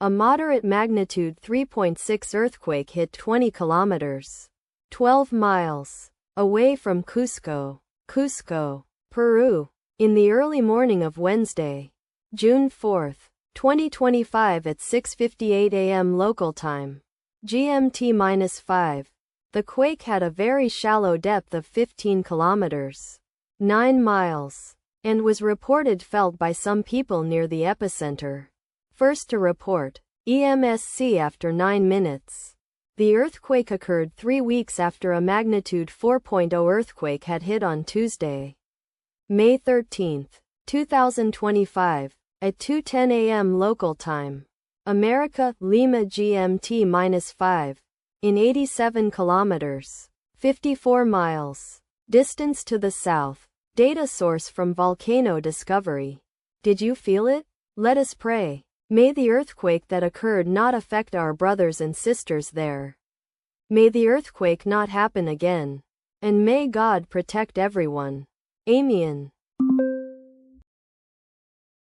A moderate magnitude 3.6 earthquake hit 20 kilometers, 12 miles, away from Cusco, Peru, in the early morning of Wednesday, June 4, 2025 at 6:58 a.m. local time, GMT-5. The quake had a very shallow depth of 15 kilometers, 9 miles, and was reported felt by some people near the epicenter. First to report, EMSC after 9 minutes. The earthquake occurred 3 weeks after a magnitude 4.0 earthquake had hit on Tuesday, May 13, 2025, at 2:10 a.m. local time. America, Lima GMT-5, in 87 kilometers, 54 miles, distance to the south. Data source from Volcano Discovery. Did you feel it? Let us pray. May the earthquake that occurred not affect our brothers and sisters there. May the earthquake not happen again. And may God protect everyone. Amen.